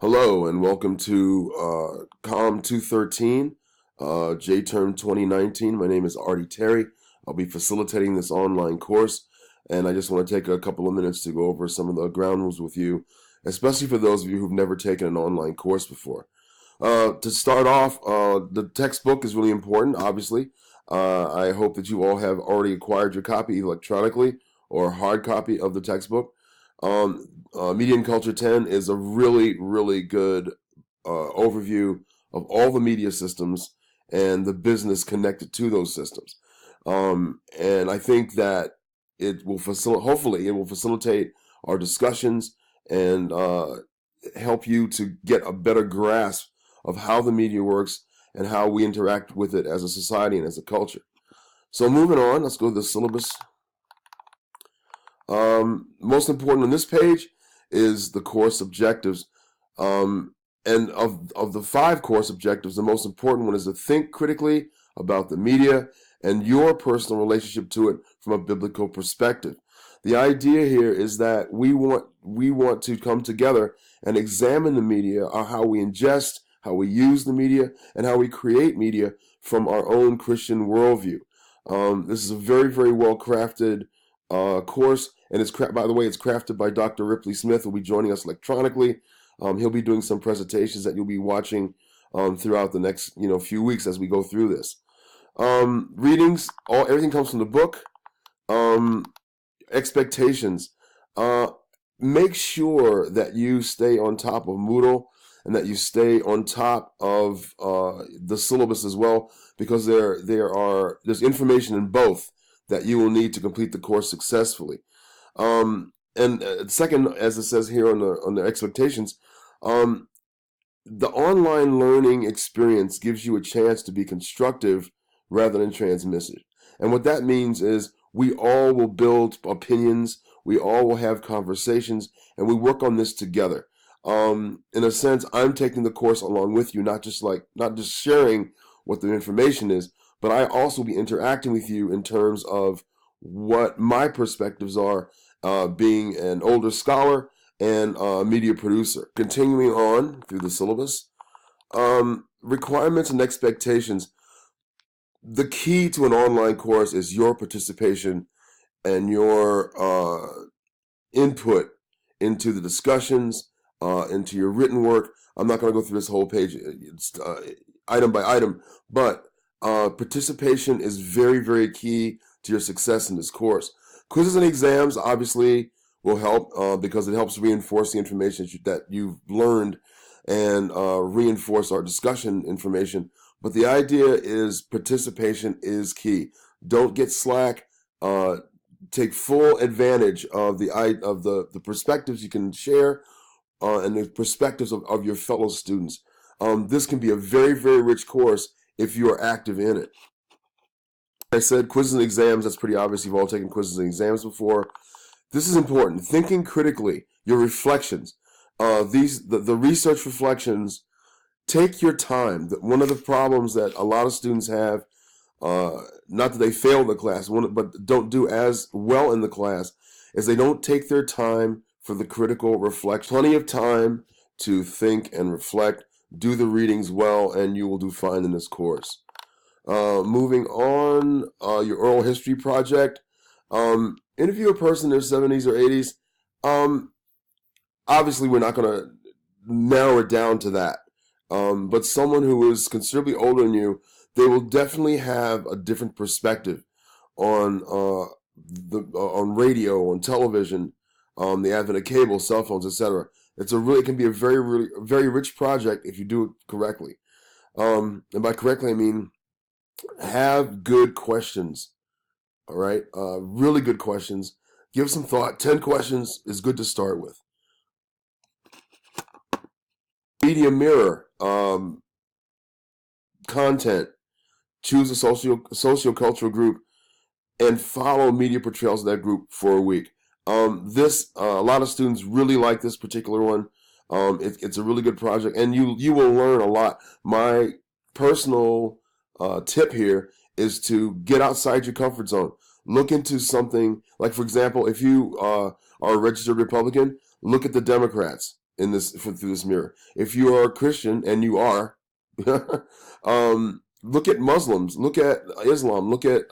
Hello and welcome to COM 213, J-Term 2019. My name is Artie Terry. I'll be facilitating this online course, and I just want to take a couple of minutes to go over some of the ground rules with you, especially for those of you who've never taken an online course before. To start off, the textbook is really important, obviously. I hope that you all have already acquired your copy electronically or hard copy of the textbook. Media and Culture 10 is a really good overview of all the media systems and the business connected to those systems. And I think that it will hopefully it will facilitate our discussions and help you to get a better grasp of how the media works and how we interact with it as a society and as a culture. So moving on, let's go to the syllabus. Most important on this page is the course objectives. And of the 5 course objectives, the most important one is to think critically about the media and your personal relationship to it from a biblical perspective. The idea here is that we want to come together and examine the media, or how we ingest, how we use the media, and how we create media from our own Christian worldview. This is a very well crafted course, and by the way, it's crafted by Dr. Ripley Smith, who will be joining us electronically. He'll be doing some presentations that you'll be watching throughout the next few weeks as we go through this. Readings, everything comes from the book. Expectations. Make sure that you stay on top of Moodle and that you stay on top of the syllabus as well, because there's information in both that you will need to complete the course successfully. And second, as it says here on the expectations, the online learning experience gives you a chance to be constructive rather than transmissive. And what that means is we all will build opinions, we all will have conversations, and we work on this together. In a sense, I'm taking the course along with you, not just sharing what the information is, but I also be interacting with you in terms of what my perspectives are, being an older scholar and a media producer. Continuing on through the syllabus, requirements and expectations. The key to an online course is your participation and your input into the discussions, into your written work. I'm not going to go through this whole page item by item, but participation is very key to your success in this course. Quizzes and exams obviously will help because it helps reinforce the information that you've learned and reinforce our discussion information. But the idea is participation is key. Don't get slack. Take full advantage of the perspectives you can share and the perspectives of your fellow students. This can be a very rich course if you are active in it. I said quizzes and exams, that's pretty obvious. You've all taken quizzes and exams before. This is important. Thinking critically, your reflections. The research reflections, take your time. One of the problems that a lot of students have, not that they fail the class, but don't do as well in the class, is they don't take their time for the critical reflection. Plenty of time to think and reflect. Do the readings well, and you will do fine in this course. Moving on, your oral history project. Interview a person in their 70s or 80s. Obviously, we're not going to narrow it down to that. But someone who is considerably older than you, they will definitely have a different perspective on on radio, on television, the advent of cable, cell phones, etc. It can be a very rich project if you do it correctly. And by correctly, I mean have good questions. All right, really good questions. Give some thought. 10 questions is good to start with. Media mirror content. Choose a socio-cultural group and follow media portrayals of that group for a week. A lot of students really like this particular one. It's a really good project, and you will learn a lot. My personal tip here is to get outside your comfort zone. Look into something like, for example, if you are a registered Republican, look at the Democrats. through this mirror. If you are a Christian, and you are, look at Muslims, look at Islam, look at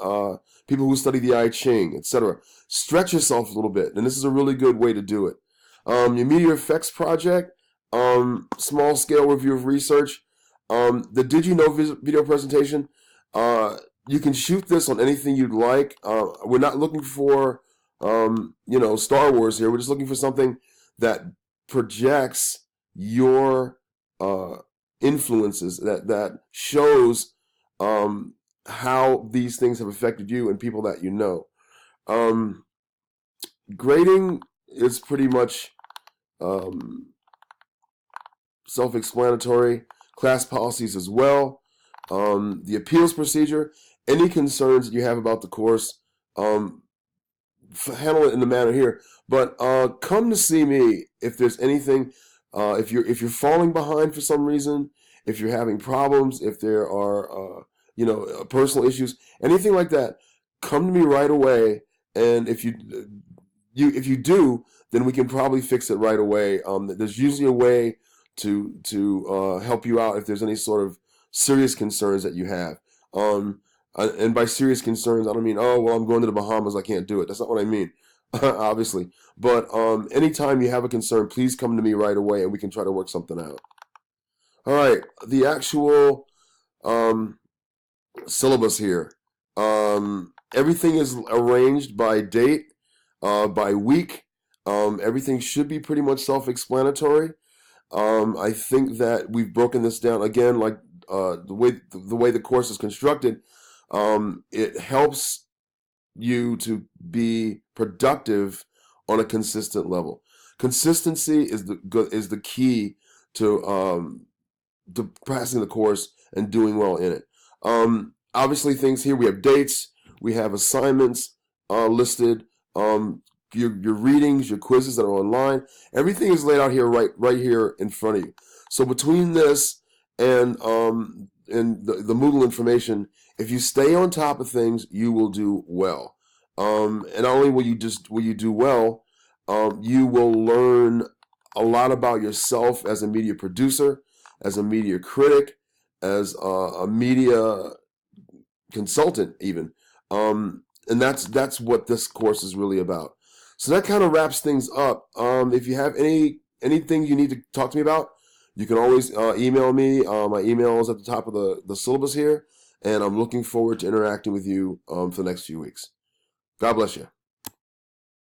people who study the I Ching, etc. Stretch yourself a little bit, and this is a really good way to do it. Your Media Effects project, small scale review of research. The Did You Know video presentation, you can shoot this on anything you'd like. We're not looking for, Star Wars here. We're just looking for something that projects your influences, that shows how these things have affected you and people that you know. Grading is pretty much self-explanatory. Class policies as well. The appeals procedure. Any concerns that you have about the course, handle it in the manner here. But come to see me if there's anything. If you're falling behind for some reason, if you're having problems, if there are personal issues, anything like that, come to me right away. And if you do, then we can probably fix it right away. There's usually a way to help you out if there's any sort of serious concerns that you have. And by serious concerns, I don't mean, oh, well, I'm going to the Bahamas, I can't do it. That's not what I mean, obviously. But anytime you have a concern, please come to me right away, and we can try to work something out. All right, the actual syllabus here. Everything is arranged by date, by week. Everything should be pretty much self-explanatory. I think that we've broken this down again, like the way the course is constructed. It helps you to be productive on a consistent level. Consistency is the key to passing the course and doing well in it. Obviously, things here, we have dates, we have assignments listed, your readings, your quizzes that are online. Everything is laid out here, right here in front of you. So between this and the Moodle information, if you stay on top of things, you will do well. And not only will you do well, you will learn a lot about yourself as a media producer, as a media critic, as a media consultant, even. And that's what this course is really about. So that kind of wraps things up. If you have anything you need to talk to me about, you can always email me. My email is at the top of the syllabus here, and I'm looking forward to interacting with you for the next few weeks. God bless you.